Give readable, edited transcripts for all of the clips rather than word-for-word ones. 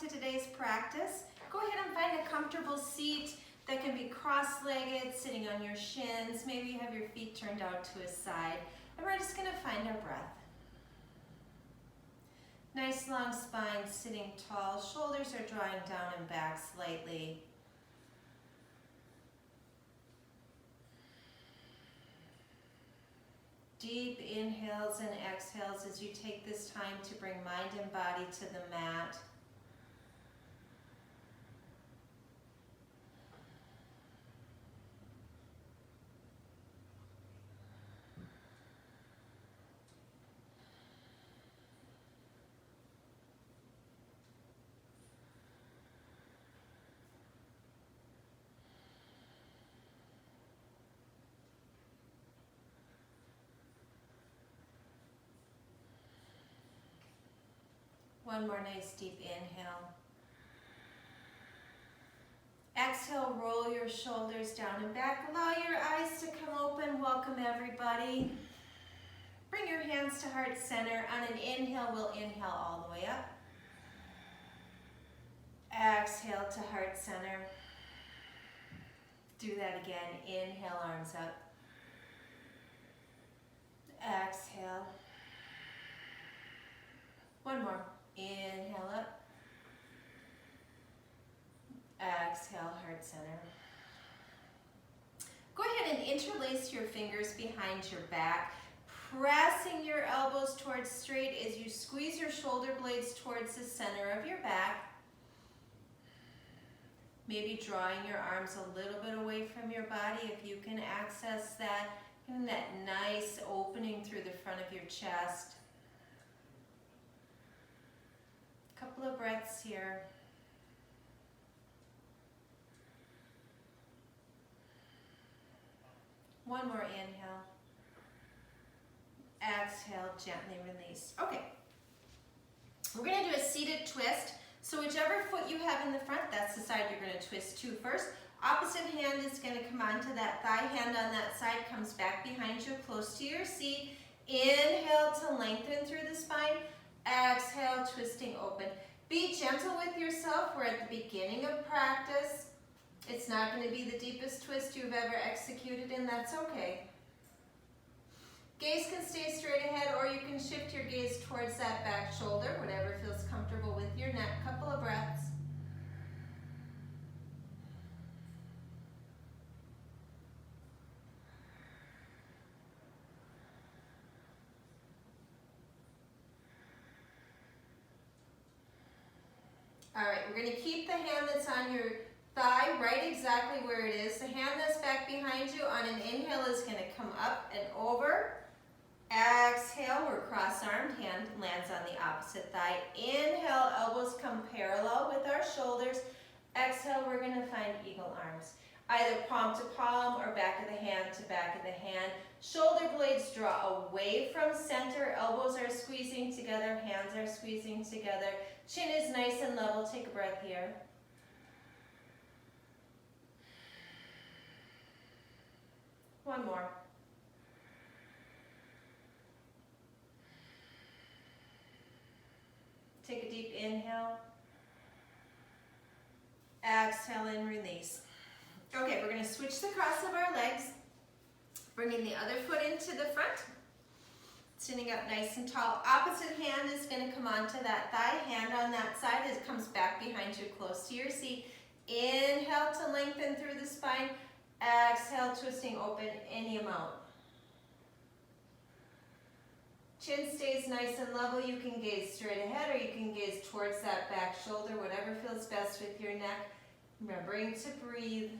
to today's practice. Go ahead and find a comfortable seat that can be cross-legged, sitting on your shins. Maybe you have your feet turned out to a side. And we're just going to find our breath. Nice long spine, sitting tall. Shoulders are drawing down and back slightly. Deep inhales and exhales as you take this time to bring mind and body to the mat. One more nice deep inhale. Exhale, roll your shoulders down and back. Allow your eyes to come open. Welcome everybody. Bring your hands to heart center. On an inhale, we'll inhale all the way up. Exhale to heart center. Do that again. Inhale, arms up. Exhale. One more. Inhale up. Exhale, heart center. Go ahead and interlace your fingers behind your back, pressing your elbows towards straight as you squeeze your shoulder blades towards the center of your back. Maybe drawing your arms a little bit away from your body if you can access that, and that nice opening through the front of your chest. Couple of breaths here. One more inhale. Exhale, gently release. Okay. We're going to do a seated twist. So whichever foot you have in the front, that's the side you're going to twist to first. Opposite hand is going to come onto that thigh. Hand on that side comes back behind you, close to your seat. Inhale to lengthen through the spine. Exhale, twisting open. Be gentle with yourself. We're at the beginning of practice. It's not going to be the deepest twist you've ever executed, and that's okay. Gaze can stay straight ahead, or you can shift your gaze towards that back shoulder, whatever feels comfortable with your neck. Couple of breaths. All right, we're going to keep the hand that's on your thigh right exactly where it is. The hand that's back behind you on an inhale is going to come up and over. Exhale, we're cross-armed, hand lands on the opposite thigh. Inhale, elbows come parallel with our shoulders. Exhale, we're going to find eagle arms. Either palm to palm or back of the hand to back of the hand. Shoulder blades draw away from center. Elbows are squeezing together. Hands are squeezing together. Chin is nice and level. Take a breath here. One more. Take a deep inhale. Exhale and release. Okay, we're going to switch the cross of our legs, bringing the other foot into the front, sitting up nice and tall. Opposite hand is going to come onto that thigh. Hand on that side as it comes back behind you, close to your seat. Inhale to lengthen through the spine. Exhale, twisting open any amount. Chin stays nice and level. You can gaze straight ahead or you can gaze towards that back shoulder, whatever feels best with your neck. Remembering to breathe.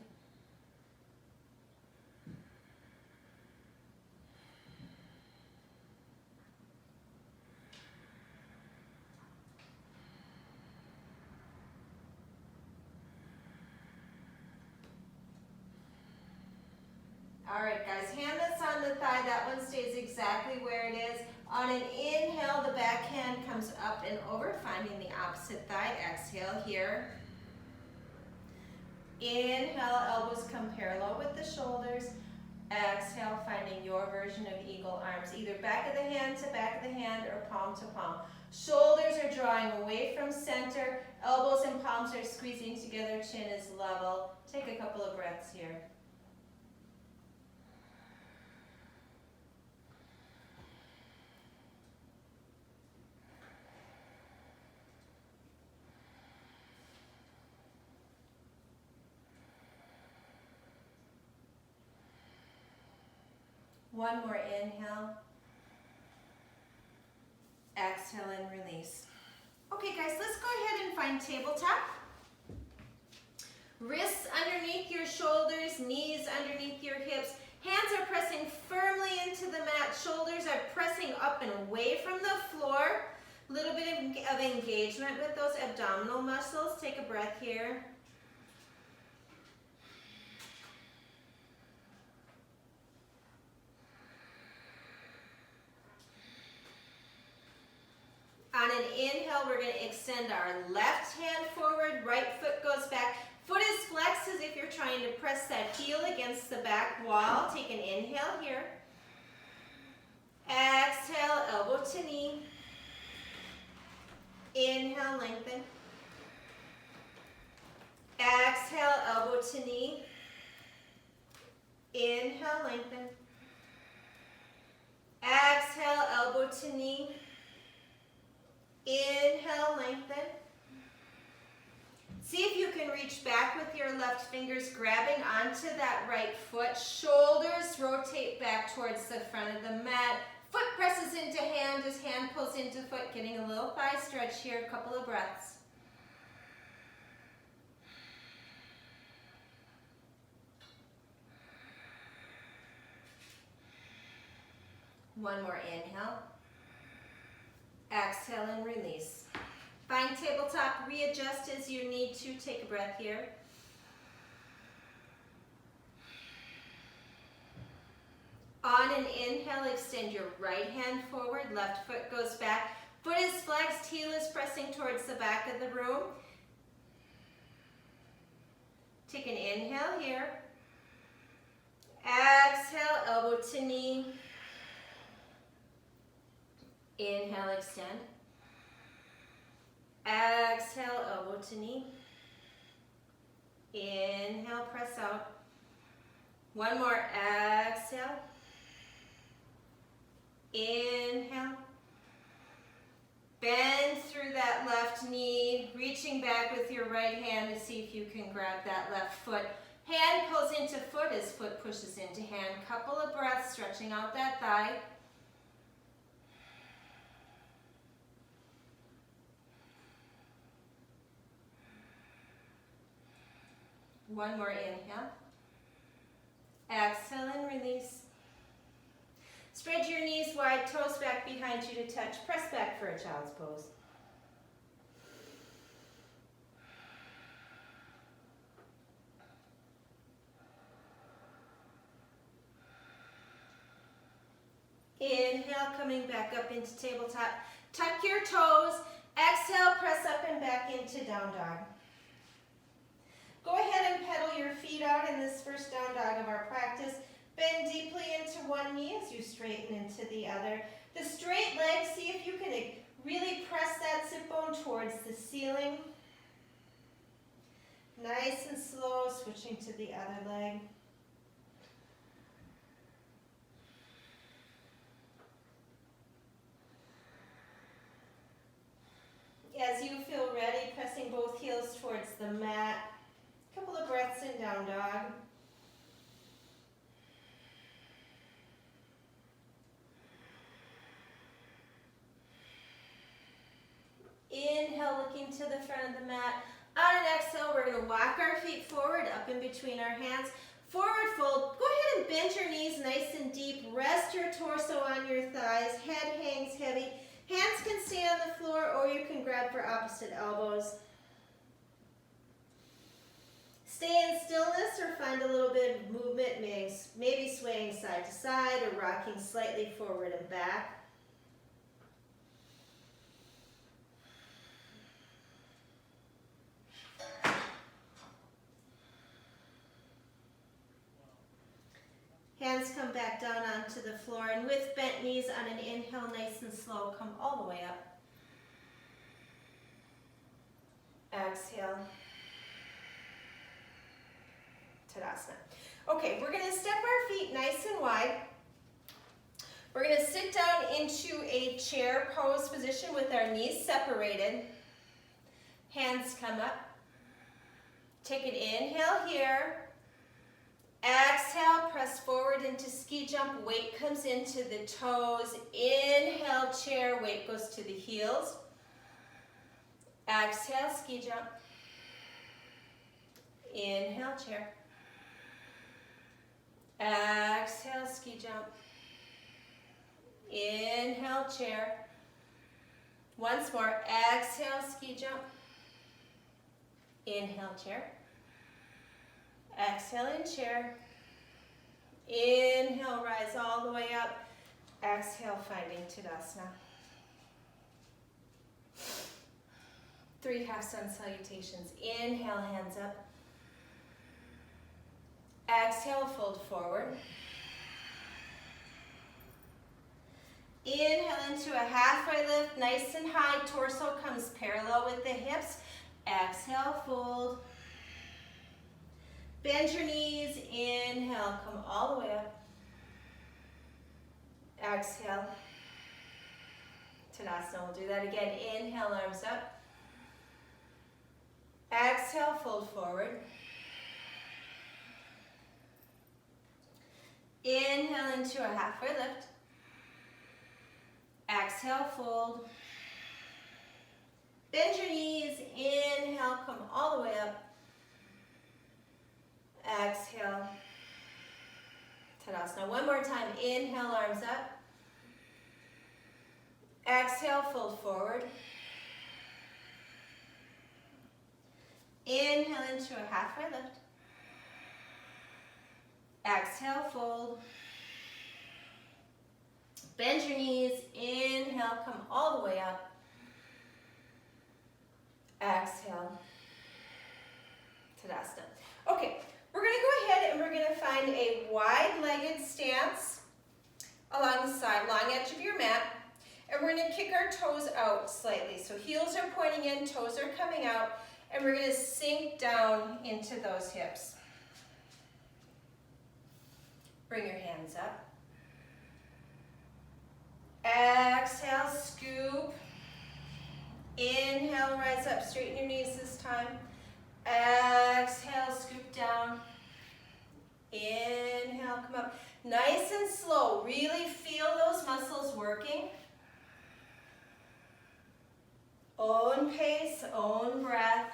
All right, guys, hand that's on the thigh, that one stays exactly where it is. On an inhale, the back hand comes up and over, finding the opposite thigh. Exhale here. Inhale, elbows come parallel with the shoulders. Exhale, finding your version of eagle arms, either back of the hand to back of the hand or palm to palm. Shoulders are drawing away from center. Elbows and palms are squeezing together. Chin is level. Take a couple of breaths here. One more inhale. Exhale and release. Okay guys, let's go ahead and find tabletop. Wrists underneath your shoulders, knees underneath your hips. Hands are pressing firmly into the mat. Shoulders are pressing up and away from the floor. A little bit of engagement with those abdominal muscles. Take a breath here. On an inhale, we're going to extend our left hand forward, right foot goes back. Foot is flexed as if you're trying to press that heel against the back wall. Take an inhale here. Exhale, elbow to knee. Inhale, lengthen. Exhale, elbow to knee. Inhale, lengthen. Exhale, elbow to knee. Inhale, lengthen. See if you can reach back with your left fingers, grabbing onto that right foot. Shoulders rotate back towards the front of the mat. Foot presses into hand as hand pulls into foot, getting a little thigh stretch here. A couple of breaths. One more inhale. Exhale and release. Find tabletop, readjust as you need to. Take a breath here. On an inhale, extend your right hand forward, left foot goes back. Foot is flexed, heel is pressing towards the back of the room. Take an inhale here. Exhale, elbow to knee. Inhale, extend. Exhale, elbow to knee. Inhale, press out. One more, exhale. Inhale. Bend through that left knee, reaching back with your right hand to see if you can grab that left foot. Hand pulls into foot as foot pushes into hand. Couple of breaths, stretching out that thigh. One more inhale. Exhale and release. Spread your knees wide, toes back behind you to touch. Press back for a child's pose. Inhale, coming back up into tabletop. Tuck your toes. Exhale, press up and back into down dog. Go ahead and pedal your feet out in this first down dog of our practice. Bend deeply into one knee as you straighten into the other. The straight leg, see if you can really press that sit bone towards the ceiling. Nice and slow, switching to the other leg. As you feel ready, pressing both heels towards the mat. Couple of breaths in down dog. Inhale, looking to the front of the mat. On an exhale, we're going to walk our feet forward, up in between our hands. Forward fold. Go ahead and bend your knees nice and deep. Rest your torso on your thighs. Head hangs heavy. Hands can stay on the floor, or you can grab for opposite elbows. Stay in stillness or find a little bit of movement, maybe swaying side to side or rocking slightly forward and back. Hands come back down onto the floor, and with bent knees on an inhale, nice and slow, come all the way up. Exhale. Tadasana. Okay, we're gonna step our feet nice and wide. We're gonna sit down into a chair pose position with our knees separated. Hands come up. Take an inhale here. Exhale, press forward into ski jump. Weight comes into the toes. Inhale, chair. Weight goes to the heels. Exhale, ski jump. Inhale, chair. Exhale, ski jump. Inhale, chair. Once more. Exhale, ski jump. Inhale, chair. Exhale in chair. Inhale, rise all the way up. Exhale, finding Tadasana. 3 half sun salutations. Inhale, hands up. Exhale, fold forward. Inhale into a halfway lift, nice and high. Torso comes parallel with the hips. Exhale, fold. Bend your knees. Inhale, come all the way up. Exhale. Tadasana, we'll do that again. Inhale, arms up. Exhale, fold forward. Inhale into a halfway lift. Exhale, fold. Bend your knees. Inhale, come all the way up. Exhale. Tadasana. One more time. Inhale, arms up. Exhale, fold forward. Inhale into a halfway lift. Exhale, fold. Bend your knees. Inhale, come all the way up. Exhale. Tadasana. Okay, we're going to go ahead and we're going to find a wide-legged stance along the side, long edge of your mat. And we're going to kick our toes out slightly. So heels are pointing in, toes are coming out, and we're going to sink down into those hips. Bring your hands up. Exhale, scoop. Inhale, rise up, straighten your knees this time. Exhale, scoop down. Inhale, come up. Nice and slow. Really feel those muscles working. Own pace, own breath.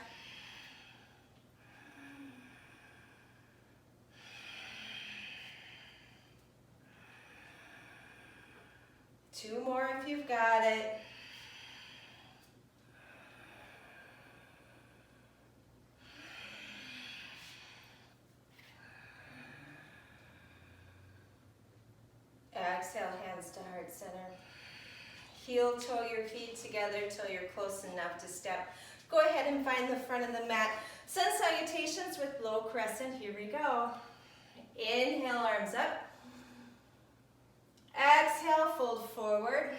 Two more if you've got it. Exhale, hands to heart center. Heel toe your feet together till you're close enough to step. Go ahead and find the front of the mat. Sun salutations with low crescent. Here we go. Inhale, arms up. Exhale, fold forward.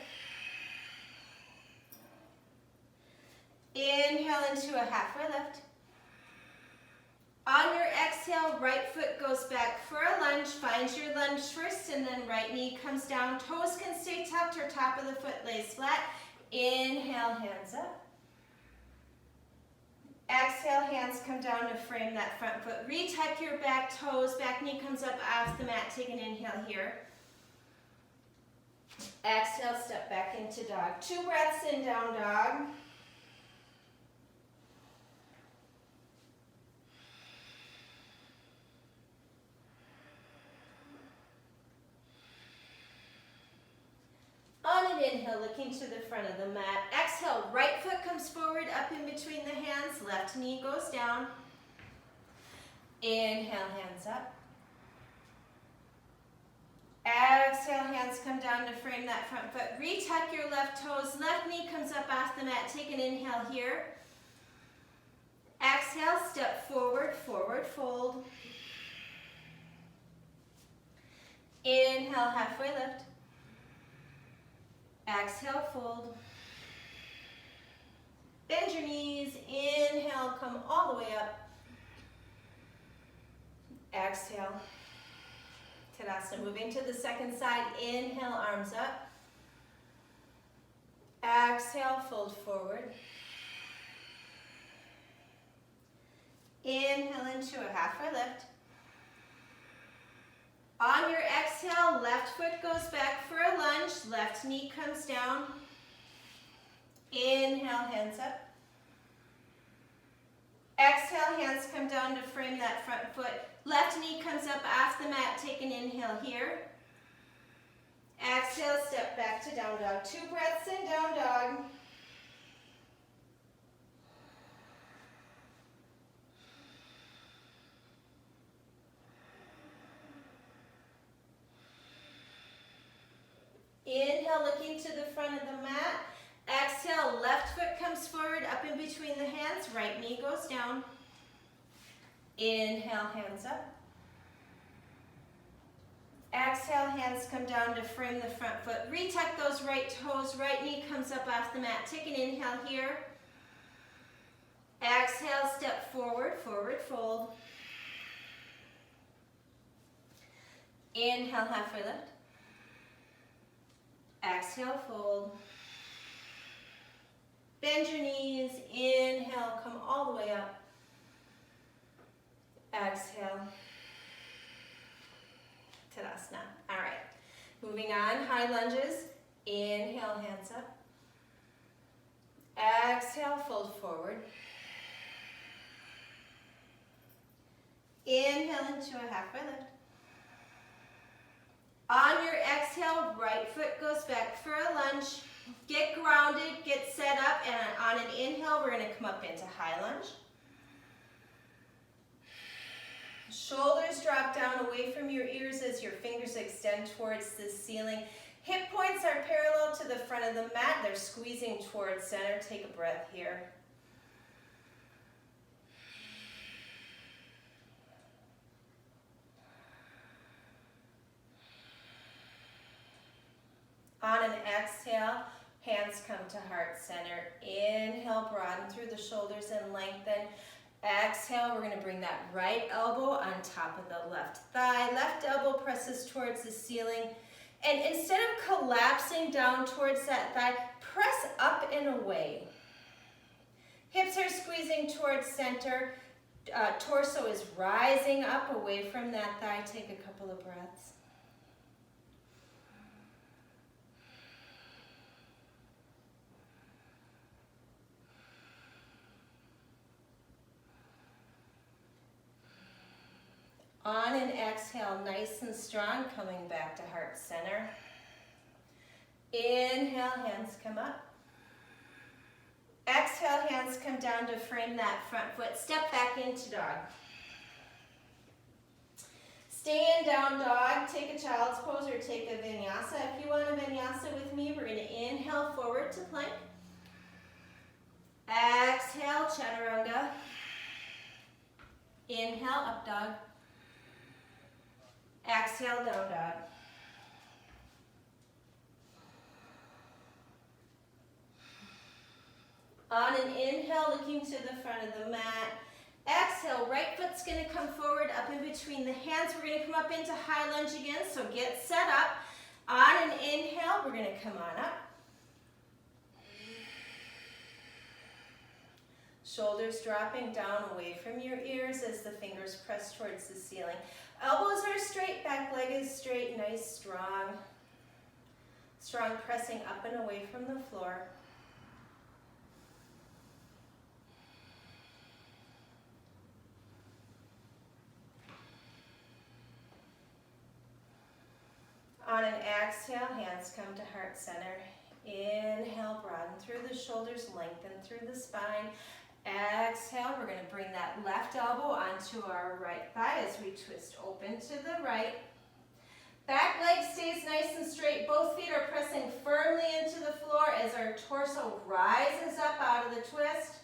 Inhale into a halfway lift. On your exhale, right foot goes back for a lunge. Find your lunge first, and then right knee comes down. Toes can stay tucked or top of the foot lays flat. Inhale, hands up. Exhale, hands come down to frame that front foot. Retuck your back toes. Back knee comes up off the mat. Take an inhale here. Exhale, step back into dog. 2 breaths in, down dog. On an inhale, looking to the front of the mat. Exhale, right foot comes forward, up in between the hands. Left knee goes down. Inhale, hands up. Exhale, hands come down to frame that front foot. Retuck your left toes. Left knee comes up off the mat. Take an inhale here. Exhale, step forward, forward fold. Inhale, halfway lift. Exhale, fold. Bend your knees. Inhale, Inhale, come all the way up. Exhale. Tadasana. Moving to the second side. Inhale, arms up. Exhale, fold forward. Inhale into a halfway lift. On your exhale, left foot goes back for a lunge. Left knee comes down. Inhale, hands up. Exhale, hands come down to frame that front foot. Left knee comes up off the mat. Take an inhale here. Exhale, step back to down dog. 2 breaths in down dog. Inhale, looking to the front of the mat. Exhale, left foot comes forward, up in between the hands. Right knee goes down. Inhale, hands up. Exhale, hands come down to frame the front foot. Retuck those right toes. Right knee comes up off the mat. Take an inhale here. Exhale, step forward, forward fold. Inhale, halfway lift. Exhale, fold. Bend your knees. Inhale, come all the way up. Exhale. Tadasana. All right. Moving on, high lunges. Inhale, hands up. Exhale, fold forward. Inhale into a halfway lift. On your exhale, right foot goes back for a lunge. Get grounded, get set up, and on an inhale, we're going to come up into high lunge. Shoulders drop down away from your ears as your fingers extend towards the ceiling. Hip points are parallel to the front of the mat. They're squeezing towards center. Take a breath here. On an exhale, hands come to heart center. Inhale, broaden through the shoulders and lengthen. Exhale, we're going to bring that right elbow on top of the left thigh. Left elbow presses towards the ceiling. And instead of collapsing down towards that thigh, press up and away. Hips are squeezing towards center. Torso is rising up away from that thigh. Take a couple of breaths. On an exhale, nice and strong, coming back to heart center. Inhale, hands come up. Exhale, hands come down to frame that front foot. Step back into dog. Stay in down dog. Take a child's pose or take a vinyasa. If you want a vinyasa with me, we're going to inhale forward to plank. Exhale, chaturanga. Inhale, up dog. Exhale, down dog. On an inhale, looking to the front of the mat. Exhale, right foot's going to come forward up in between the hands. We're going to come up into high lunge again, so get set up. On an inhale, we're going to come on up. Shoulders dropping down away from your ears as the fingers press towards the ceiling. Elbows are straight, back leg is straight, nice, strong. Strong pressing up and away from the floor. On an exhale, hands come to heart center. Inhale, broaden through the shoulders, lengthen through the spine. Exhale, we're going to bring that left elbow onto our right thigh as we twist open to the right. Back leg stays nice and straight. Both feet are pressing firmly into the floor as our torso rises up out of the twist.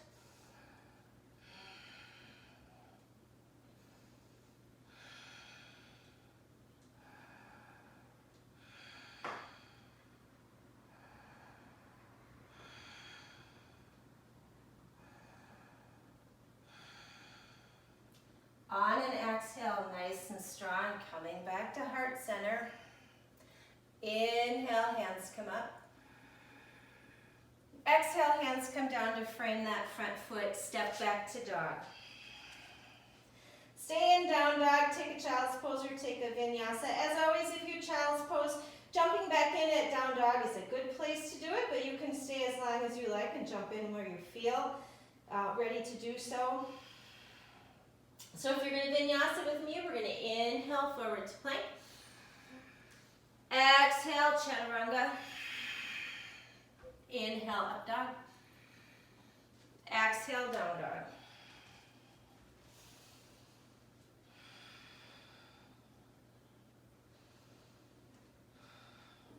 to frame that front foot, step back to dog. Stay in down dog, take a child's pose or take a vinyasa. As always, if you child's pose, jumping back in at down dog is a good place to do it, but you can stay as long as you like and jump in where you feel ready to do so. So if you're going to vinyasa with me, we're going to inhale forward to plank. Exhale, chaturanga. Inhale, up dog. Exhale, down dog.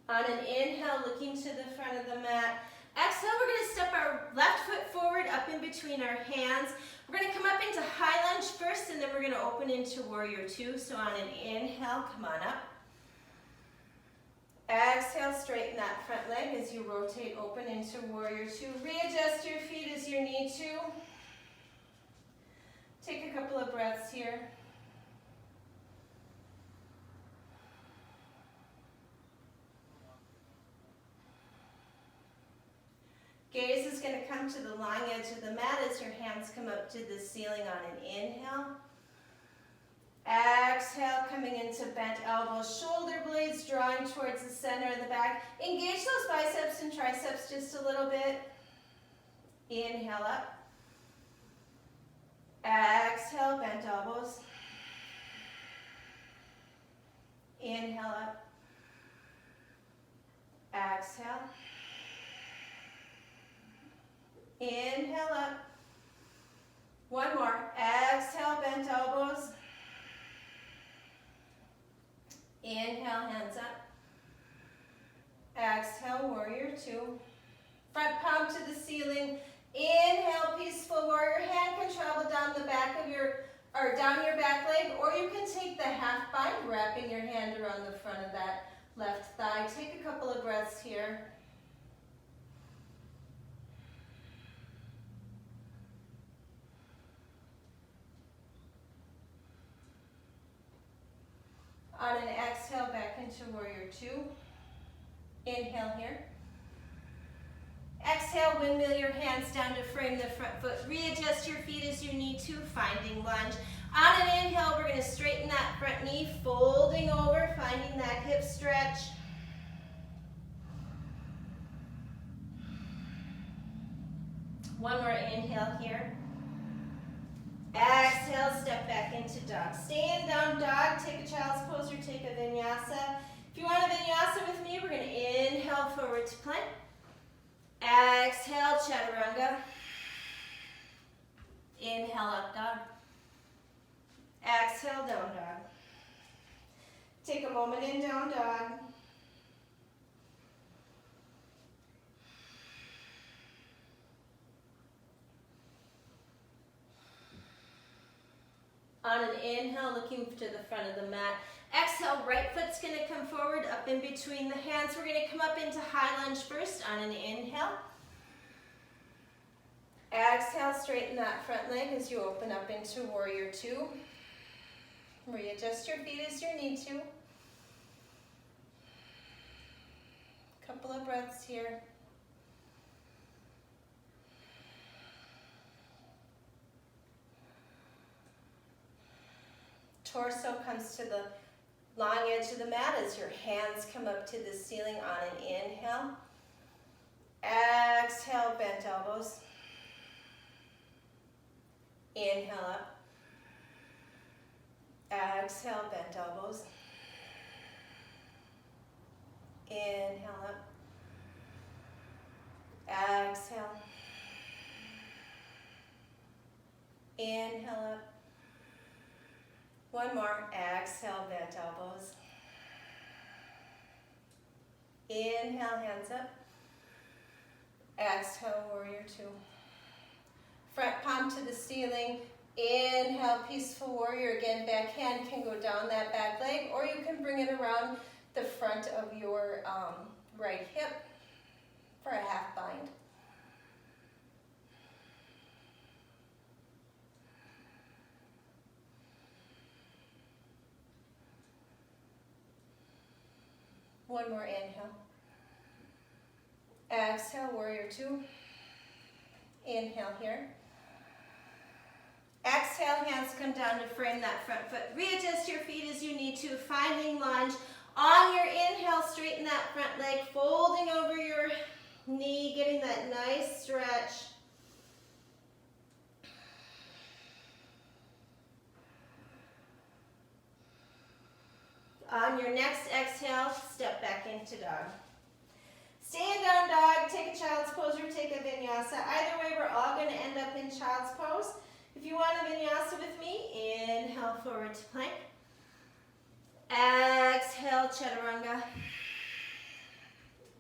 On an inhale, looking to the front of the mat. Exhale, we're going to step our left foot forward up in between our hands. We're going to come up into high lunge first, and then we're going to open into warrior two. So on an inhale, come on up. Exhale, straighten that front leg as you rotate open into warrior two. Readjust your feet as you need to. Take a couple of breaths here. Gaze is going to come to the long edge of the mat as your hands come up to the ceiling on an inhale. Exhale, coming into bent elbows, shoulder blades drawing towards the center of the back. Engage those biceps and triceps just a little bit. Inhale up. Exhale, bent elbows. Inhale up. Exhale. Inhale up. One more. Exhale, bent elbows. Inhale, hands up. Exhale, warrior two. Front palm to the ceiling. Inhale, peaceful warrior. Hand can travel down the back of or down your back leg, or you can take the half bind, wrapping your hand around the front of that left thigh. Take a couple of breaths here. On an exhale, back into warrior two. Inhale here. Exhale, windmill your hands down to frame the front foot. Readjust your feet as you need to, finding lunge. On an inhale, we're going to straighten that front knee, folding over, finding that hip stretch. One more inhale here. Exhale, step back into dog. Stay in down dog, take a child's pose or take a vinyasa. If you want a vinyasa with me, we're going to inhale forward to plank. Exhale, chaturanga. Inhale, up dog. Exhale, down dog. Take a moment in down dog. On an inhale, looking to the front of the mat. Exhale, right foot's going to come forward, up in between the hands. We're going to come up into high lunge first on an inhale. Exhale, straighten that front leg as you open up into warrior two. Readjust your feet as you need to. Couple of breaths here. Torso comes to the long edge of the mat as your hands come up to the ceiling on an inhale. Exhale, bent elbows. Inhale up. Exhale, bent elbows. Inhale up. Exhale. Inhale up. One more. Exhale, bent elbows. Inhale, hands up. Exhale, warrior two. Front palm to the ceiling. Inhale, peaceful warrior. Again, back hand can go down that back leg, or you can bring it around the front of your right hip for a half bind. One more inhale. Exhale, warrior two. Inhale here. Exhale, hands come down to frame that front foot. Readjust your feet as you need to, finding lunge. On your inhale, straighten that front leg, folding over your knee, getting that nice stretch. On your next exhale, step back into dog. Stay in down dog, take a child's pose or take a vinyasa. Either way, we're all going to end up in child's pose. If you want a vinyasa with me, inhale forward to plank. Exhale, chaturanga.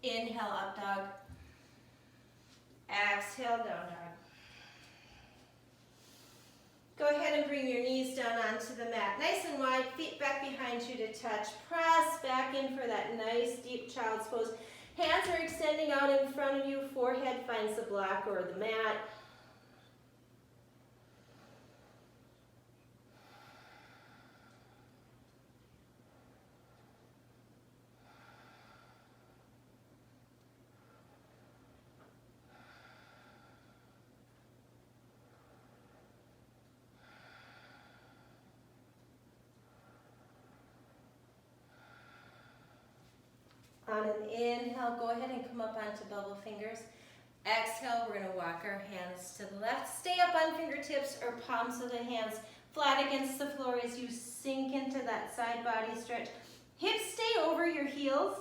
Inhale, up dog. Exhale, down dog. Go ahead and bring your knees down onto the mat. Nice and wide, feet back behind you to touch. Press back in for that nice deep child's pose. Hands are extending out in front of you. Forehead finds the block or the mat. On an inhale, go ahead and come up onto bubble fingers. Exhale, we're going to walk our hands to the left. Stay up on fingertips or palms of the hands flat against the floor as you sink into that side body stretch. Hips stay over your heels.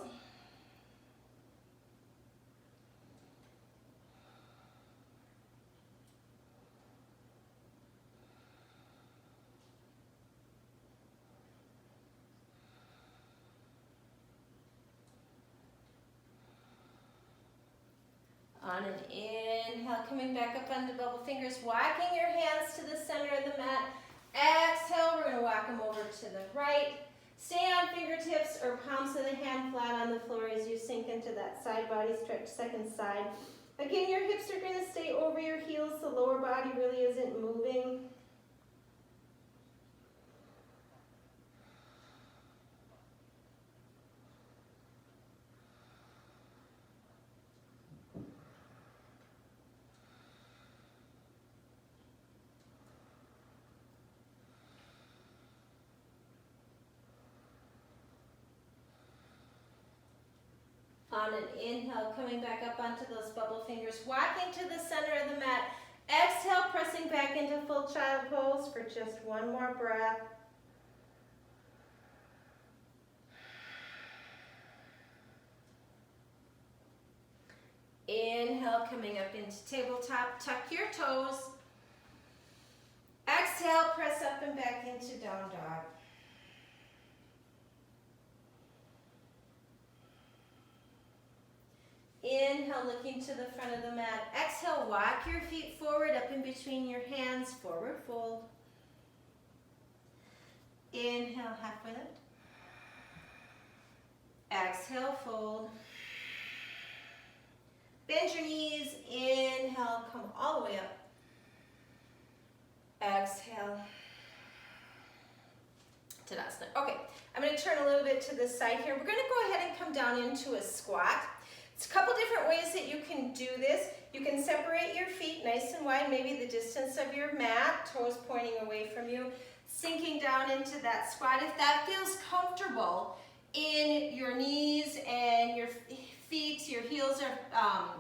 On an inhale, coming back up onto bubble fingers, walking your hands to the center of the mat. Exhale, we're going to walk them over to the right. Stay on fingertips or palms of the hand flat on the floor as you sink into that side body stretch, second side. Again, your hips are going to stay over your heels. The lower body really isn't moving. On an inhale, coming back up onto those bubble fingers, walking to the center of the mat. Exhale, pressing back into full child pose for just one more breath. Inhale, coming up into tabletop, tuck your toes. Exhale, press up and back into down dog. Inhale, looking to the front of the mat. Exhale, walk your feet forward, up in between your hands, forward fold. Inhale, halfway lift. Exhale, fold. Bend your knees. Inhale, come all the way up. Exhale. Tadasana. Okay, I'm going to turn a little bit to the side here. We're going to go ahead and come down into a squat. It's a couple different ways that you can do this. You can separate your feet nice and wide, maybe the distance of your mat, toes pointing away from you, sinking down into that squat. If that feels comfortable in your knees and your feet, your heels are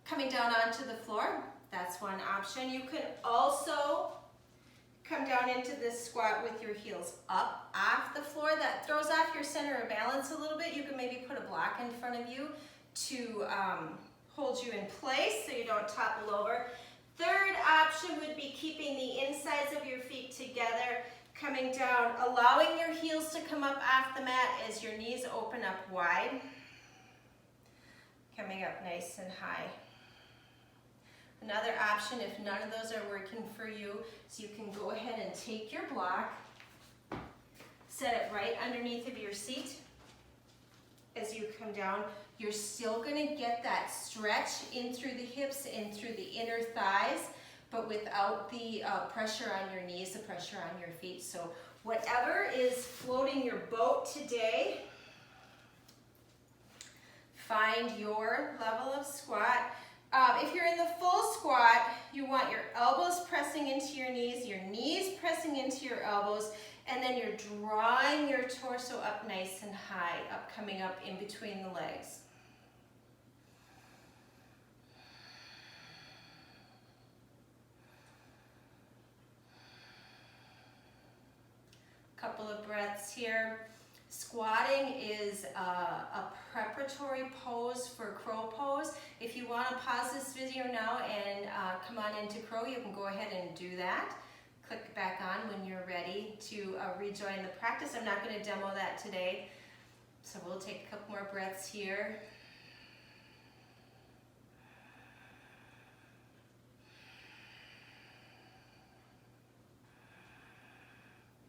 coming down onto the floor, that's one option. You can also come down into this squat with your heels up off the floor. That throws off your center of balance a little bit. You can maybe put a block in front of you to hold you in place so you don't topple over. Third option would be keeping the insides of your feet together, coming down, allowing your heels to come up off the mat as your knees open up wide. Coming up nice and high. Another option, if none of those are working for you, is you can go ahead and take your block, set it right underneath of your seat. As you come down, you're still going to get that stretch in through the hips, in through the inner thighs, but without the pressure on your knees, the pressure on your feet. So whatever is floating your boat today, find your level of squat. If you're in the full squat, you want your elbows pressing into your knees pressing into your elbows, and then you're drawing your torso up nice and high, coming up in between the legs. Couple of breaths here. Squatting is a preparatory pose for crow pose. If you want to pause this video now and come on into crow, you can go ahead and do that. Click back on when you're ready to rejoin the practice. I'm not going to demo that today, so we'll take a couple more breaths here.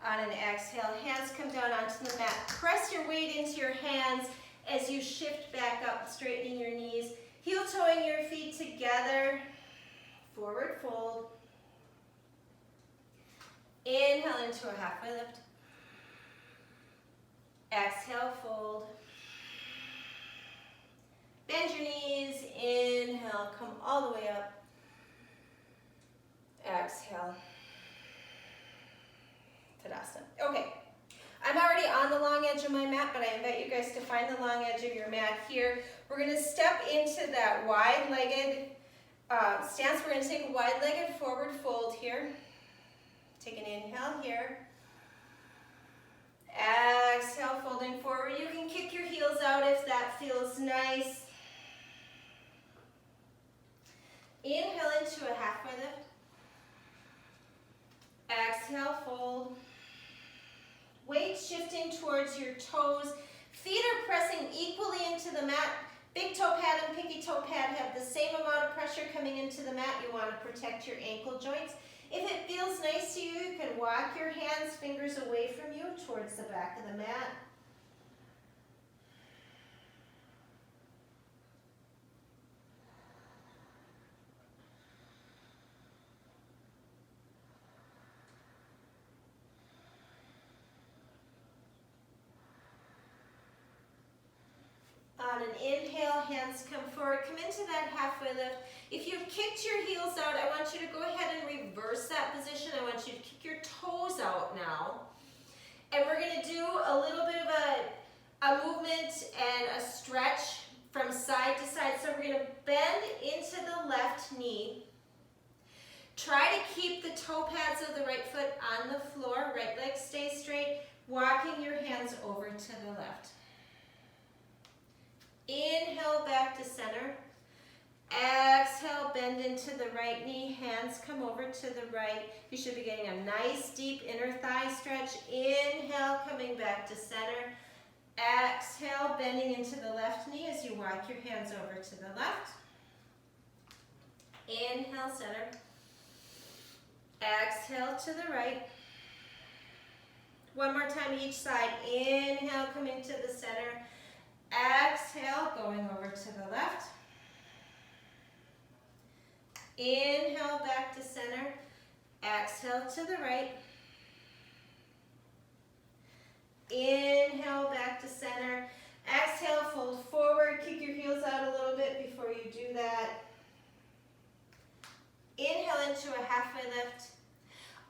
On an exhale, hands come down onto the mat. Press your weight into your hands as you shift back up, straightening your knees. Heel-toeing your feet together. Forward fold. Inhale into a halfway lift. Exhale, fold. Bend your knees. Inhale, come all the way up. Exhale. Tadasana. Okay, I'm already on the long edge of my mat, but I invite you guys to find the long edge of your mat here. We're going to step into that wide-legged stance. We're going to take a wide-legged forward fold here. Take an inhale here. Exhale, folding forward. You can kick your heels out if that feels nice. Inhale into a halfway lift. Exhale, fold. Weight shifting towards your toes. Feet are pressing equally into the mat. Big toe pad and pinky toe pad have the same amount of pressure coming into the mat. You want to protect your ankle joints. If it feels nice to you, you can walk your hands, fingers away from you towards the back of the mat. On an inhale, hands come forward. Come into that halfway lift. If you've kicked your heels out, I want you to go ahead and reverse that position. I want you to kick your toes out now. And we're going to do a little bit of a movement and a stretch from side to side. So we're going to bend into the left knee. Try to keep the toe pads of the right foot on the floor. Right leg stays straight. Walking your hands over to the left. Inhale back to center. Exhale, bend into the right knee. Hands come over to the right. You should be getting a nice deep inner thigh stretch. Inhale, coming back to center. Exhale, bending into the left knee as you walk your hands over to the left. Inhale, center. Exhale to the right. One more time each side. Inhale, coming to the center. Exhale, going over to the left. Inhale, back to center. Exhale to the right. Inhale, back to center. Exhale, fold forward. Kick your heels out a little bit before you do that. Inhale into a halfway lift.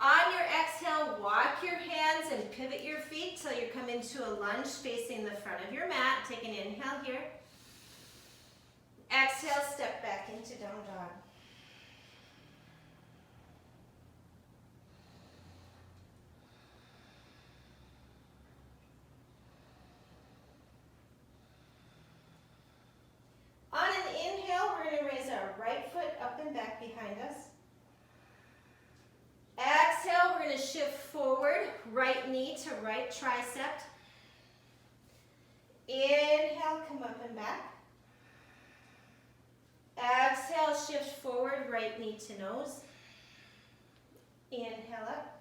On your exhale, walk your hands and pivot your feet till you come into a lunge facing the front of your mat. Take an inhale here. Exhale, step back into down dog. On an inhale, we're going to raise our right foot up and back behind us. Exhale, we're going to shift forward, right knee to right tricep. Inhale, come up and back. Exhale, shift forward, right knee to nose. Inhale up.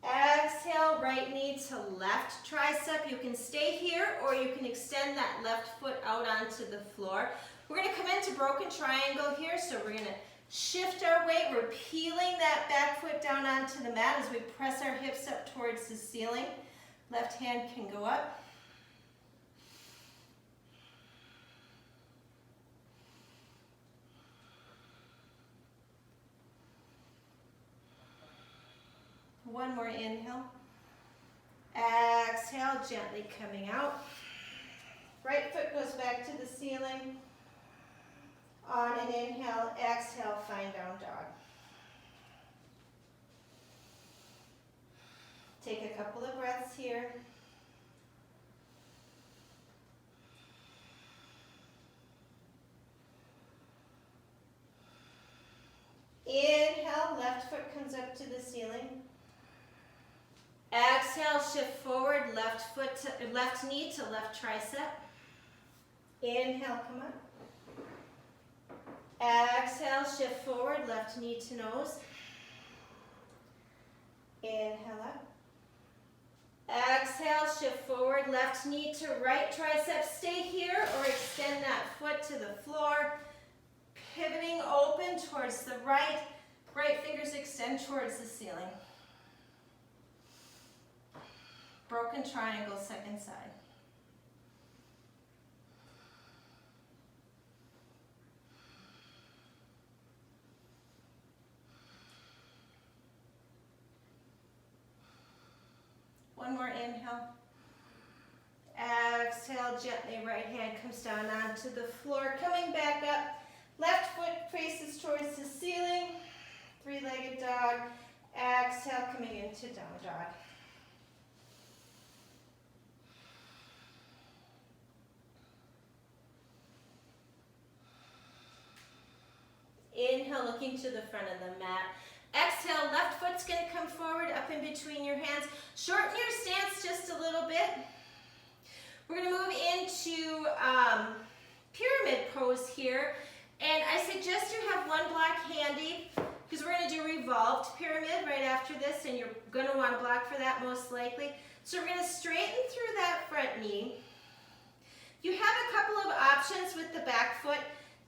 Exhale, right knee to left tricep. You can stay here or you can extend that left foot out onto the floor. We're going to come into broken triangle here, so we're going to shift our weight. We're peeling that back foot down onto the mat as we press our hips up towards the ceiling. Left hand can go up. One more inhale. Exhale, gently coming out. Right foot goes back to the ceiling. On an inhale, exhale, find down dog. Take a couple of breaths here. Inhale, left foot comes up to the ceiling. Exhale, shift forward, left knee to left tricep. Inhale, come up. Exhale, shift forward, left knee to nose. Inhale up. Exhale, shift forward, left knee to right tricep. Stay here or extend that foot to the floor. Pivoting open towards the right. Right fingers extend towards the ceiling. Broken triangle, second side. One more inhale. Exhale, gently, right hand comes down onto the floor. Coming back up, left foot faces towards the ceiling. Three-legged dog. Exhale, coming into down dog. Inhale, looking to the front of the mat. Exhale, left foot's going to come forward, up in between your hands. Shorten your stance just a little bit. We're going to move into pyramid pose here. And I suggest you have one block handy because we're going to do revolved pyramid right after this, and you're going to want to block for that most likely. So we're going to straighten through that front knee. You have a couple of options with the back foot.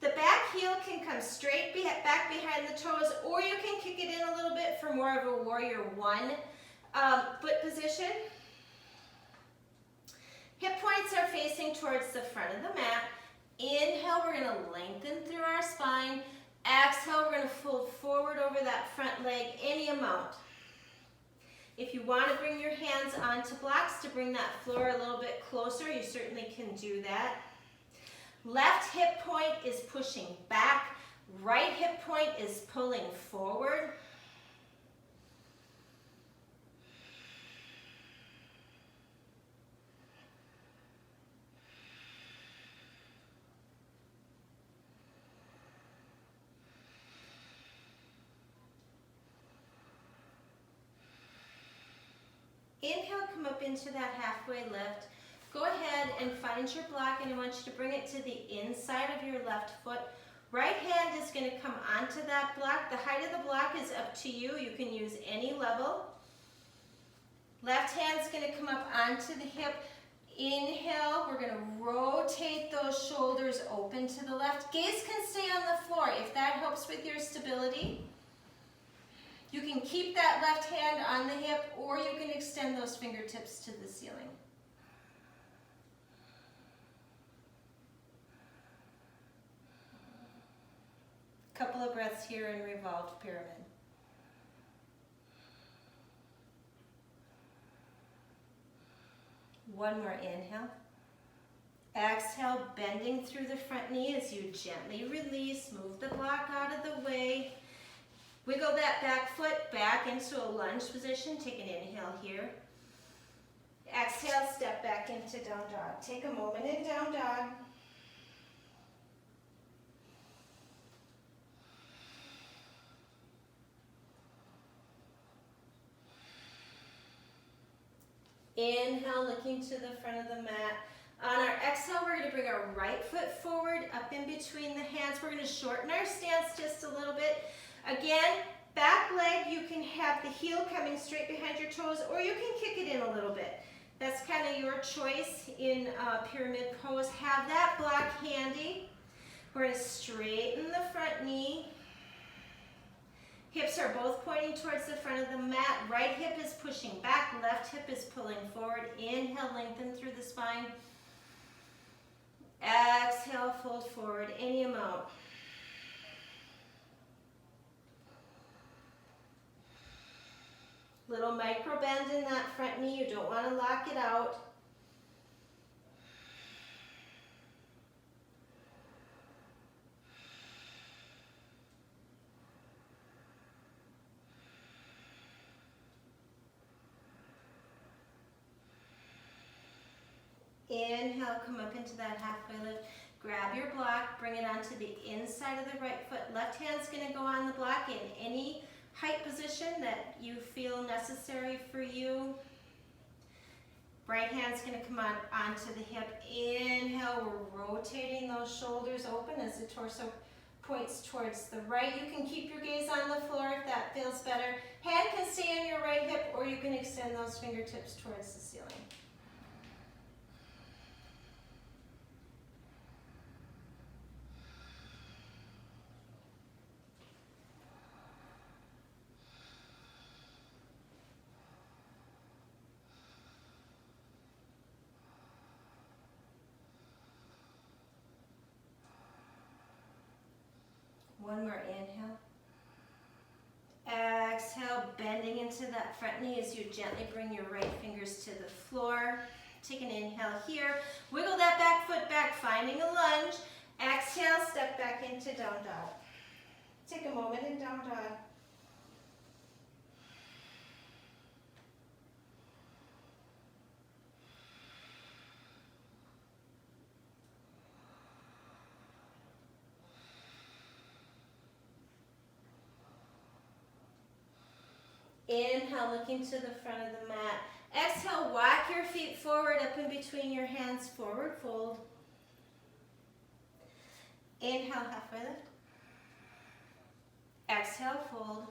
The back heel can come straight back behind the toes, or you can kick it in a little bit for more of a warrior one foot position. Hip points are facing towards the front of the mat. Inhale, we're going to lengthen through our spine. Exhale, we're going to fold forward over that front leg any amount. If you want to bring your hands onto blocks to bring that floor a little bit closer, you certainly can do that. Left hip point is pushing back. Right hip point is pulling forward. Inhale, come up into that halfway lift. Go ahead and find your block, and I want you to bring it to the inside of your left foot. Right hand is going to come onto that block. The height of the block is up to you. You can use any level. Left hand's going to come up onto the hip. Inhale, we're going to rotate those shoulders open to the left. Gaze can stay on the floor if that helps with your stability. You can keep that left hand on the hip, or you can extend those fingertips to the ceiling. Couple of breaths here in revolved pyramid. One more inhale. Exhale, bending through the front knee as you gently release. Move the block out of the way. Wiggle that back foot back into a lunge position. Take an inhale here. Exhale, step back into down dog. Take a moment in down dog. Inhale, looking to the front of the mat. On our exhale, we're going to bring our right foot forward, up in between the hands. We're going to shorten our stance just a little bit. Again, back leg, you can have the heel coming straight behind your toes, or you can kick it in a little bit. That's kind of your choice in pyramid pose. Have that block handy. We're going to straighten the front knee. Hips are both pointing towards the front of the mat. Right hip is pushing back. Left hip is pulling forward. Inhale, lengthen through the spine. Exhale, fold forward any amount. Little micro bend in that front knee. You don't want to lock it out. Inhale, come up into that halfway lift. Grab your block, bring it onto the inside of the right foot. Left hand's going to go on the block in any height position that you feel necessary for you. Right hand's going to come on onto the hip. Inhale, we're rotating those shoulders open as the torso points towards the right. You can keep your gaze on the floor if that feels better. Hand can stay on your right hip, or you can extend those fingertips towards the ceiling. One more inhale. Exhale, bending into that front knee as you gently bring your right fingers to the floor. Take an inhale here. Wiggle that back foot back, finding a lunge. Exhale, step back into down dog. Take a moment in down dog. Inhale, looking to the front of the mat. Exhale, walk your feet forward, up in between your hands, forward fold. Inhale, halfway lift. Exhale, fold.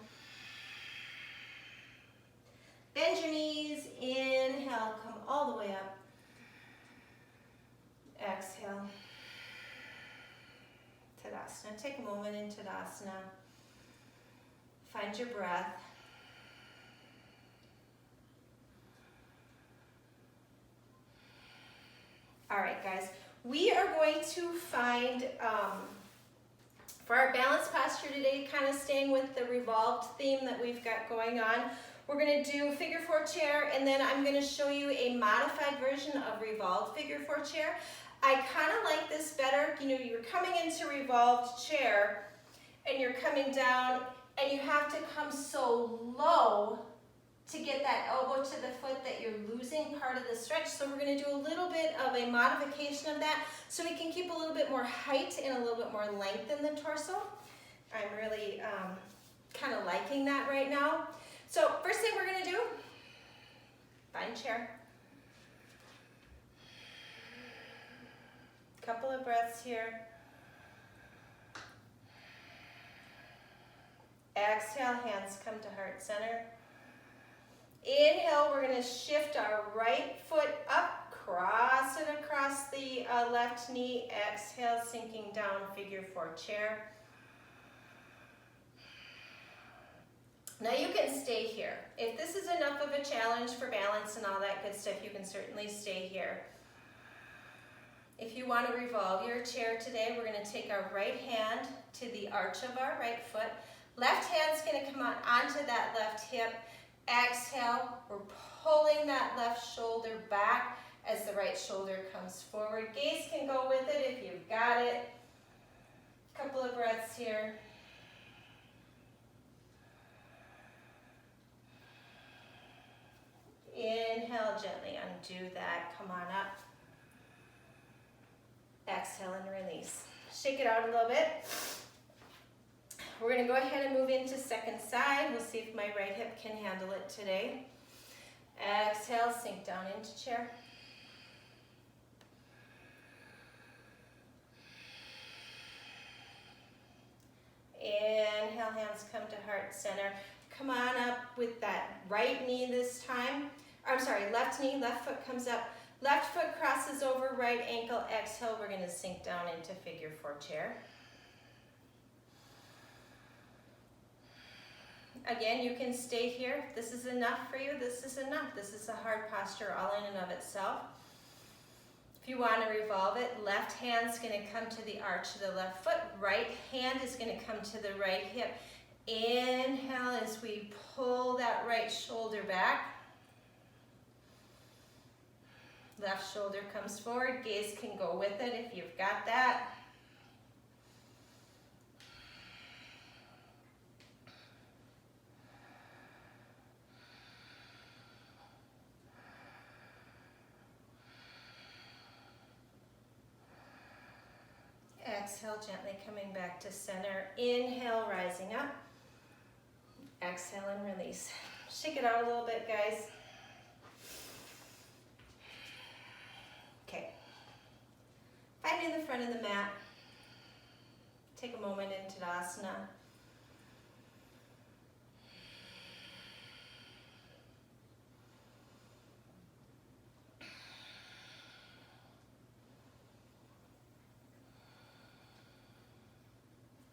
Bend your knees. Inhale, come all the way up. Exhale. Tadasana. Take a moment in Tadasana. Find your breath. All right, guys, we are going to find, for our balance posture today, kind of staying with the revolved theme that we've got going on, we're going to do figure four chair, and then I'm going to show you a modified version of revolved figure four chair. I kind of like this better. You know, you're coming into revolved chair, and you're coming down, and you have to come so low to get that elbow to the foot that you're losing part of the stretch. So we're going to do a little bit of a modification of that so we can keep a little bit more height and a little bit more length in the torso. I'm really kind of liking that right now. So first thing we're going to do, find chair. Couple of breaths here. Exhale, hands come to heart center. Inhale, we're going to shift our right foot up, cross it across the left knee. Exhale, sinking down, figure four chair. Now you can stay here. If this is enough of a challenge for balance and all that good stuff, you can certainly stay here. If you want to revolve your chair today, we're going to take our right hand to the arch of our right foot. Left hand's going to come on onto that left hip. Exhale, we're pulling that left shoulder back as the right shoulder comes forward. Gaze can go with it if you've got it. Couple of breaths here. Inhale, gently undo that. Come on up. Exhale and release. Shake it out a little bit. We're going to go ahead and move into second side. We'll see if my right hip can handle it today. Exhale, sink down into chair. Inhale, hands come to heart center. Come on up with that right knee this time. I'm sorry, left knee, left foot comes up. Left foot crosses over right ankle. Exhale, we're going to sink down into figure four chair. Again, you can stay here. If this is enough for you, this is enough. This is a hard posture all in and of itself. If you want to revolve it, left hand's going to come to the arch of the left foot. Right hand is going to come to the right hip. Inhale as we pull that that right shoulder back. Left shoulder comes forward. Gaze can go with it if you've got that. Exhale, gently coming back to center. Inhale, rising up. Exhale and release. Shake it out a little bit, guys. Okay. Finding the front of the mat. Take a moment in Tadasana.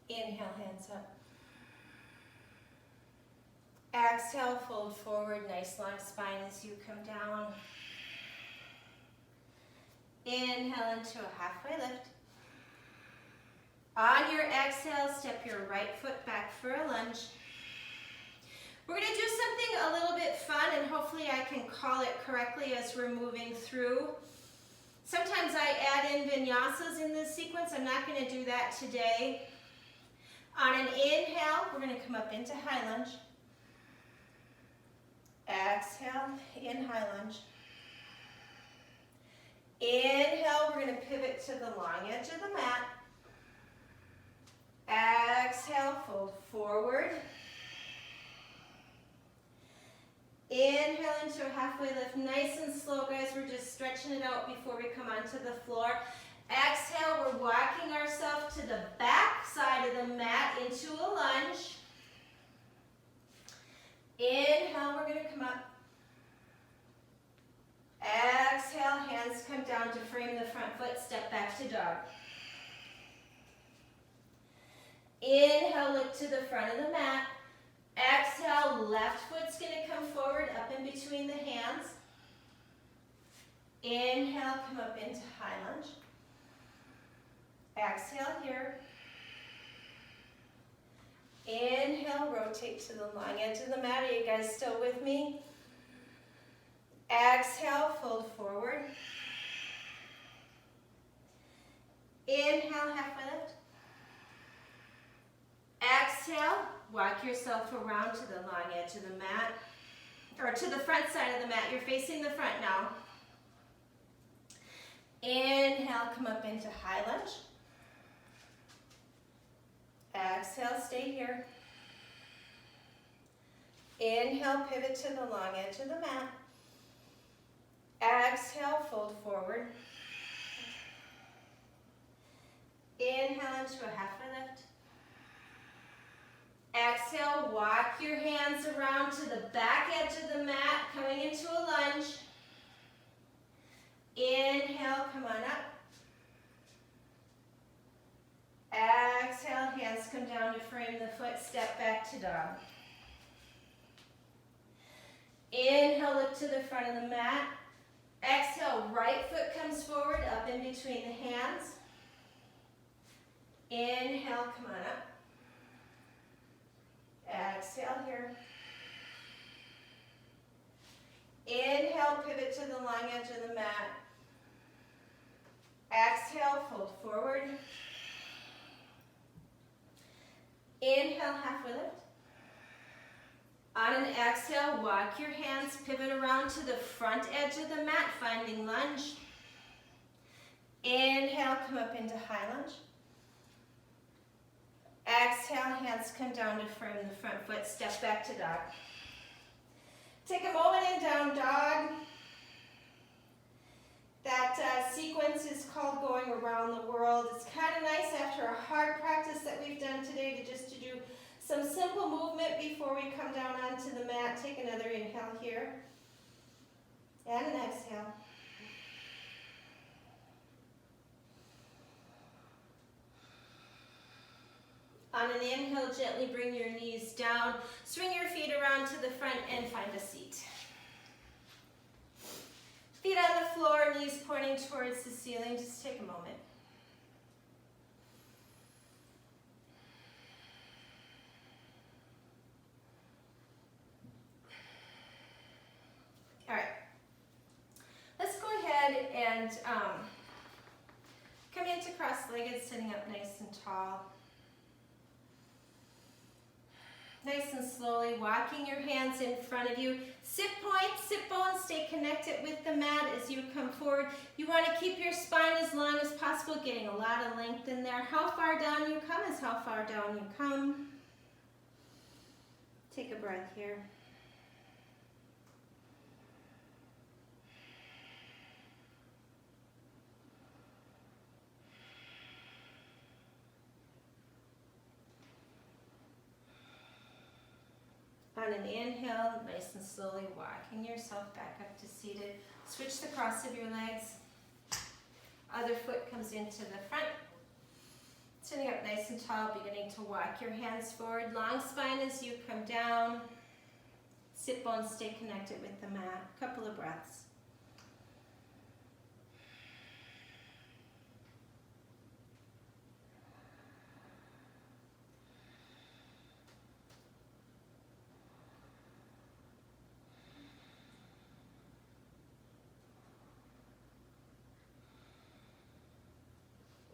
Inhale, hands up. Exhale, fold forward, nice long spine as you come down. Inhale into a halfway lift. On your exhale, step your right foot back for a lunge. We're going to do something a little bit fun, and hopefully I can call it correctly as we're moving through. Sometimes I add in vinyasas in this sequence. I'm not going to do that today. On an inhale, we're going to come up into high lunge. Exhale, in high lunge. Inhale, we're going to pivot to the long edge of the mat. Exhale, fold forward. Inhale into a halfway lift, nice and slow, guys. We're just stretching it out before we come onto the floor. Exhale, we're walking ourselves to the back side of the mat into a lunge. Inhale, we're going to come up. Exhale, hands come down to frame the front foot, step back to dog. Inhale, look to the front of the mat. Exhale, left foot's going to come forward, up in between the hands. Inhale, come up into high lunge. Exhale here. Inhale, rotate to the long edge of the mat. Are you guys still with me? Exhale, fold forward. Inhale, halfway lift. Exhale, walk yourself around to the long edge of the mat, or to the front side of the mat. You're facing the front now. Inhale, come up into high lunge. Exhale, stay here. Inhale, pivot to the long edge of the mat. Exhale, fold forward. Inhale into a halfway lift. Exhale, walk your hands around to the back edge of the mat, coming into a lunge. Inhale, come on up. Exhale, hands come down to frame the foot, step back to dog. Inhale, look to the front of the mat. Exhale, right foot comes forward, up in between the hands. Inhale, come on up. Exhale here. Inhale, pivot to the long edge of the mat. Exhale, fold forward. Inhale, halfway lift. On an exhale, walk your hands, pivot around to the front edge of the mat, finding lunge. Inhale, come up into high lunge. Exhale, hands come down to frame the front foot, step back to dog. Take a moment in down dog. That sequence is called going around the world. It's kind of nice after a hard practice that we've done today to do some simple movement before we come down onto the mat. Take another inhale here and an exhale. On an inhale, gently bring your knees down. Swing your feet around to the front and find a seat. Feet on the floor, knees pointing towards the ceiling. Just take a moment. And come into cross-legged, sitting up nice and tall. Nice and slowly, walking your hands in front of you. Sit point, sit bones, stay connected with the mat as you come forward. You want to keep your spine as long as possible, getting a lot of length in there. How far down you come is how far down you come. Take a breath here. On an inhale, nice and slowly walking yourself back up to seated. Switch the cross of your legs. Other foot comes into the front. Sitting up nice and tall, beginning to walk your hands forward. Long spine as you come down. Sit bones stay connected with the mat. Couple of breaths.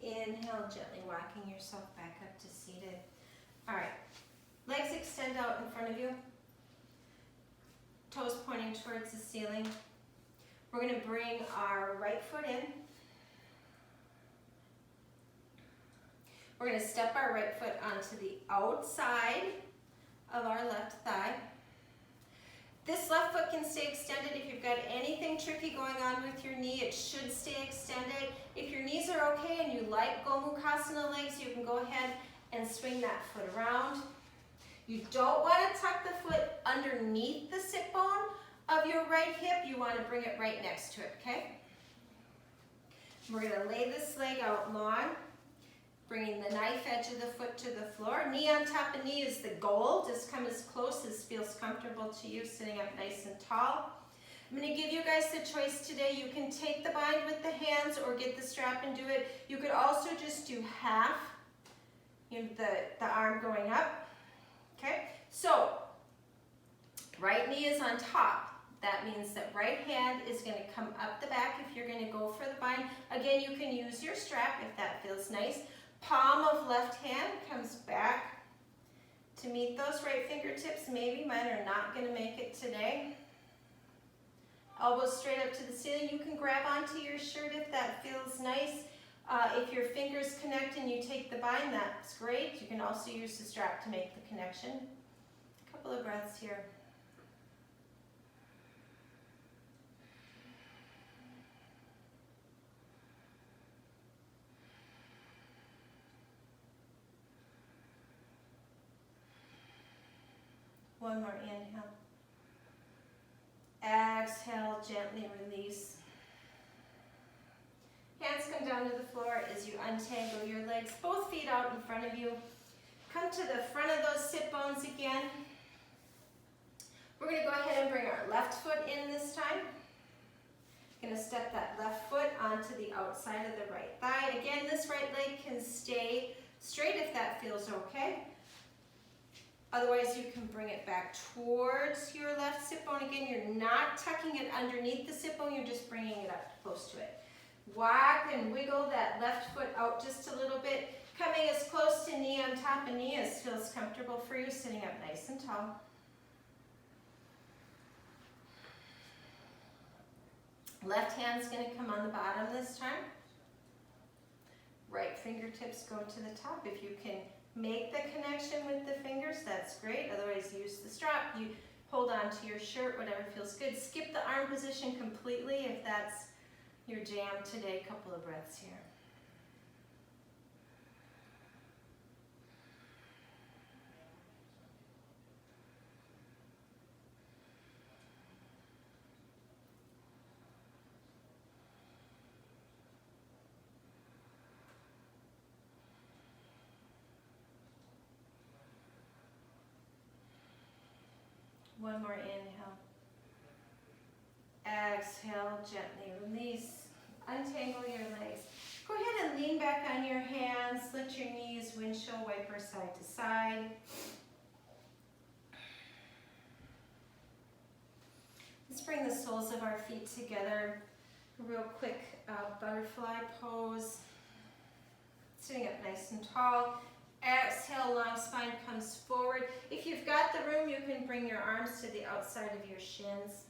Inhale, gently walking yourself back up to seated. All right, legs extend out in front of you. Toes pointing towards the ceiling. We're going to bring our right foot in. We're going to step our right foot onto the outside of our left thigh. This left foot can stay extended. If you've got anything tricky going on with your knee, it should stay extended. If your knees are okay and you like Gomukhasana legs, you can go ahead and swing that foot around. You don't want to tuck the foot underneath the sit bone of your right hip. You want to bring it right next to it, okay? We're going to lay this leg out long, bringing the knife edge of the foot to the floor. Knee on top of knee is the goal. Just come as close as feels comfortable to you, sitting up nice and tall. I'm going to give you guys the choice today. You can take the bind with the hands or get the strap and do it. You could also just do half, the arm going up. Okay, so right knee is on top. That means that right hand is going to come up the back if you're going to go for the bind. Again, you can use your strap if that feels nice. Palm of left hand comes back to meet those right fingertips. Maybe mine are not going to make it today. Elbows straight up to the ceiling. You can grab onto your shirt if that feels nice. If your fingers connect and you take the bind, that's great. You can also use the strap to make the connection. A couple of breaths here. One more inhale. Exhale, gently release. Hands come down to the floor as you untangle your legs, both feet out in front of you. Come to the front of those sit bones again. We're going to go ahead and bring our left foot in this time. Going to step that left foot onto the outside of the right thigh. Again, this right leg can stay straight if that feels okay. Otherwise, you can bring it back towards your left sit bone. Again, you're not tucking it underneath the sit bone, you're just bringing it up close to it. Walk and wiggle that left foot out just a little bit, coming as close to knee on top of knee as feels comfortable for you, sitting up nice and tall. Left hand's going to come on the bottom this time. Right fingertips go to the top. If you can make the connection with the fingers, that's great. Otherwise, use the strap. You hold on to your shirt, whatever feels good. Skip the arm position completely if that's your jam today. Couple of breaths here. One more inhale. Exhale, gently release. Untangle your legs. Go ahead and lean back on your hands. Let your knees windshield wiper side to side. Let's bring the soles of our feet together. a real quick butterfly pose. Sitting up nice and tall. Exhale, long spine comes forward. If you've got the room, you can bring your arms to the outside of your shins.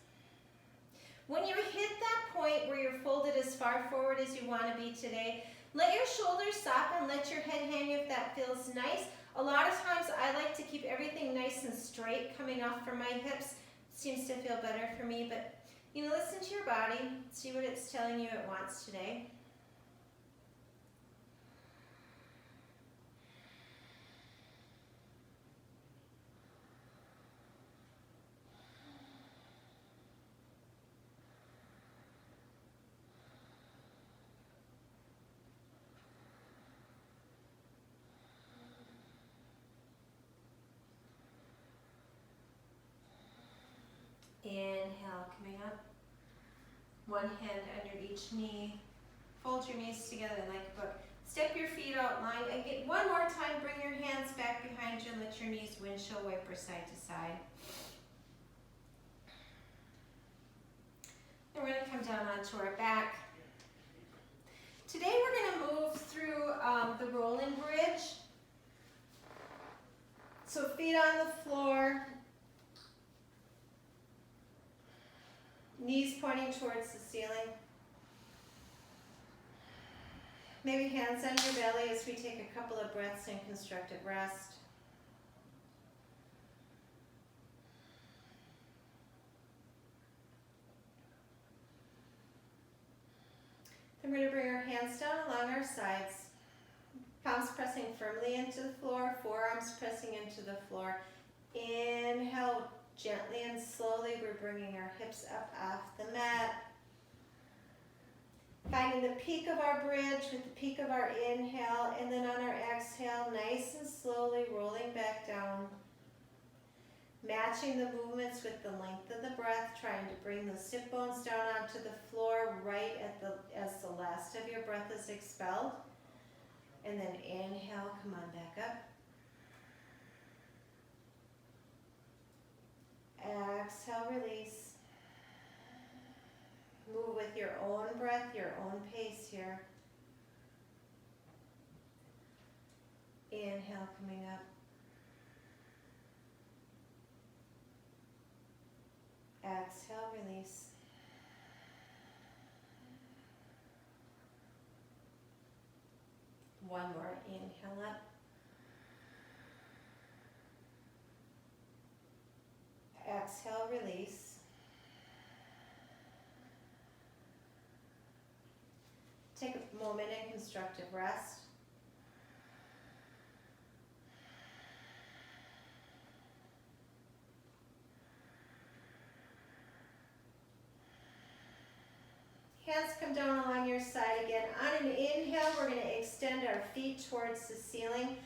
When you hit that point where you're folded as far forward as you want to be today, let your shoulders soften, let your head hang if that feels nice. A lot of times I like to keep everything nice and straight coming off from my hips. Seems to feel better for me, but you know, listen to your body, see what it's telling you it wants today. Inhale, coming up. One hand under each knee. Fold your knees together like a book. Step your feet out, line. And get one more time, bring your hands back behind you and let your knees windshield wiper side to side. Then we're going to come down onto our back. Today we're going to move through the rolling bridge. So feet on the floor. Knees pointing towards the ceiling. Maybe hands on your belly as we take a couple of breaths in constructive rest. Then we're going to bring our hands down along our sides. Palms pressing firmly into the floor, forearms pressing into the floor. Inhale. Gently and slowly, we're bringing our hips up off the mat. Finding the peak of our bridge with the peak of our inhale, and then on our exhale, nice and slowly rolling back down. Matching the movements with the length of the breath, trying to bring the sit bones down onto the floor right as the last of your breath is expelled. And then inhale, come on back up. Exhale, release. Move with your own breath, your own pace here. Inhale, coming up. Exhale, release. One more, inhale up. Exhale, release. Take a moment in constructive rest. Hands come down along your side again. On an inhale, we're going to extend our feet towards the ceiling.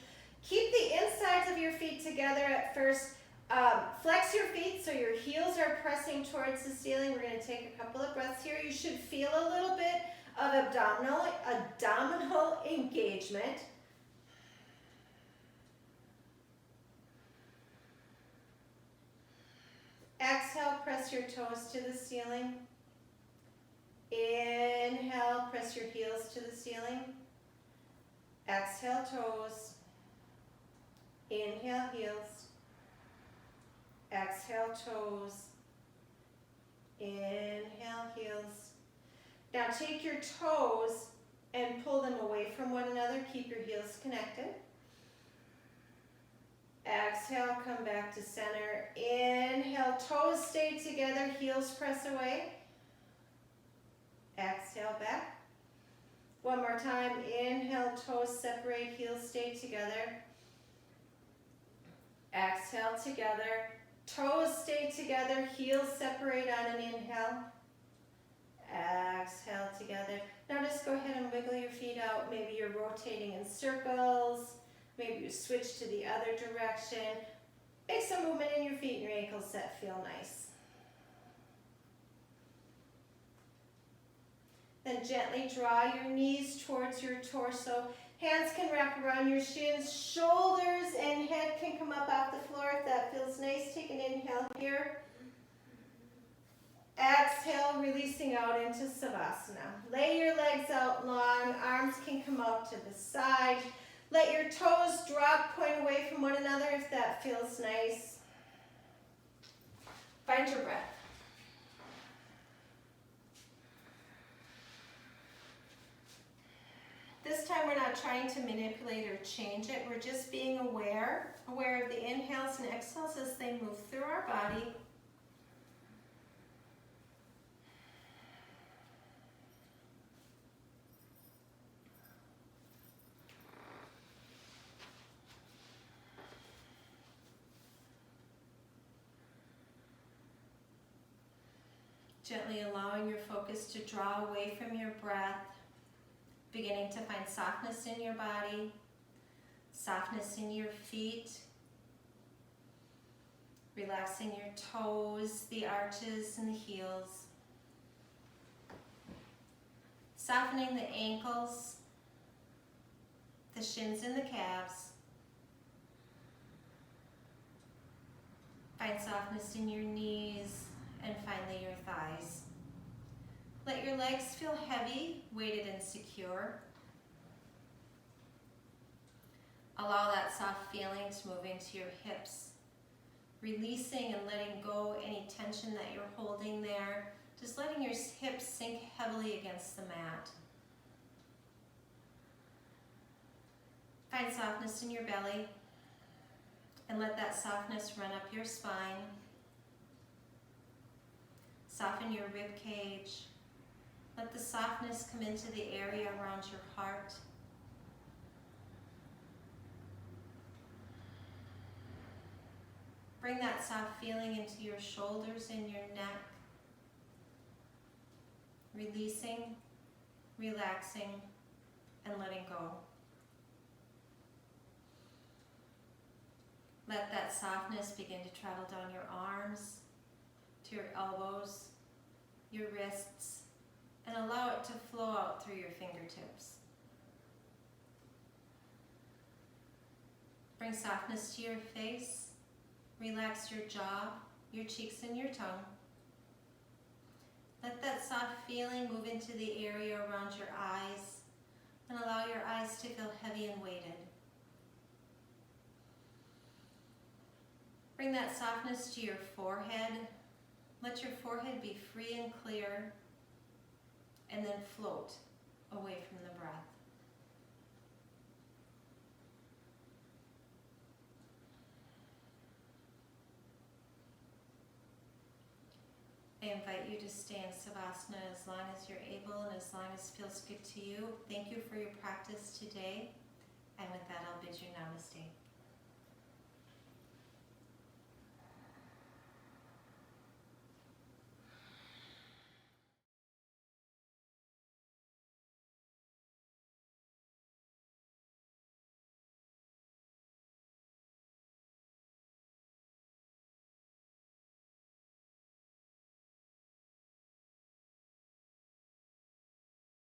Keep the insides of your feet together at first. Flex your feet so your heels are pressing towards the ceiling. We're going to take a couple of breaths here. You should feel a little bit of abdominal engagement. Exhale, press your toes to the ceiling. Inhale, press your heels to the ceiling. Exhale, toes. Inhale, heels. Exhale, toes. Inhale, heels. Now take your toes and pull them away from one another. Keep your heels connected. Exhale, come back to center. Inhale, toes stay together, heels press away. Exhale, back. One more time. Inhale, toes separate, heels stay together. Exhale, together. Toes stay together, heels separate on an inhale. Exhale, together. Now just go ahead and wiggle your feet out. Maybe you're rotating in circles. Maybe you switch to the other direction. Make some movement in your feet and your ankles that feel nice. Then gently draw your knees towards your torso. Hands can wrap around your shins. Shoulders and head can come up off the floor if that feels nice. Take an inhale here. Exhale. exhale, releasing out into Savasana. Lay your legs out long, arms can come out to the side. Let your toes drop, point away from one another if that feels nice. Find your breath. This time we're not trying to manipulate or change it. We're just being aware of the inhales and exhales as they move through our body. Gently allowing your focus to draw away from your breath, beginning to find softness in your body, softness in your feet, relaxing your toes, the arches, and the heels, softening the ankles, the shins and the calves. Find softness in your knees, and finally your thighs. Let your legs feel heavy, weighted, and secure. Allow that soft feeling to move into your hips, releasing and letting go any tension that you're holding there, just letting your hips sink heavily against the mat. Find softness in your belly, and let that softness run up your spine. Soften your rib cage. Let the softness come into the area around your heart. Bring that soft feeling into your shoulders and your neck. Releasing, relaxing, and letting go. Let that softness begin to travel down your arms, to your elbows, your wrists, and allow it to flow out through your fingertips. Bring softness to your face. Relax your jaw, your cheeks, and your tongue. Let that soft feeling move into the area around your eyes, and allow your eyes to feel heavy and weighted. Bring that softness to your forehead. Let your forehead be free and clear, and then float away from the breath. I invite you to stay in Savasana as long as you're able and as long as it feels good to you. Thank you for your practice today, and with that I'll bid you namaste.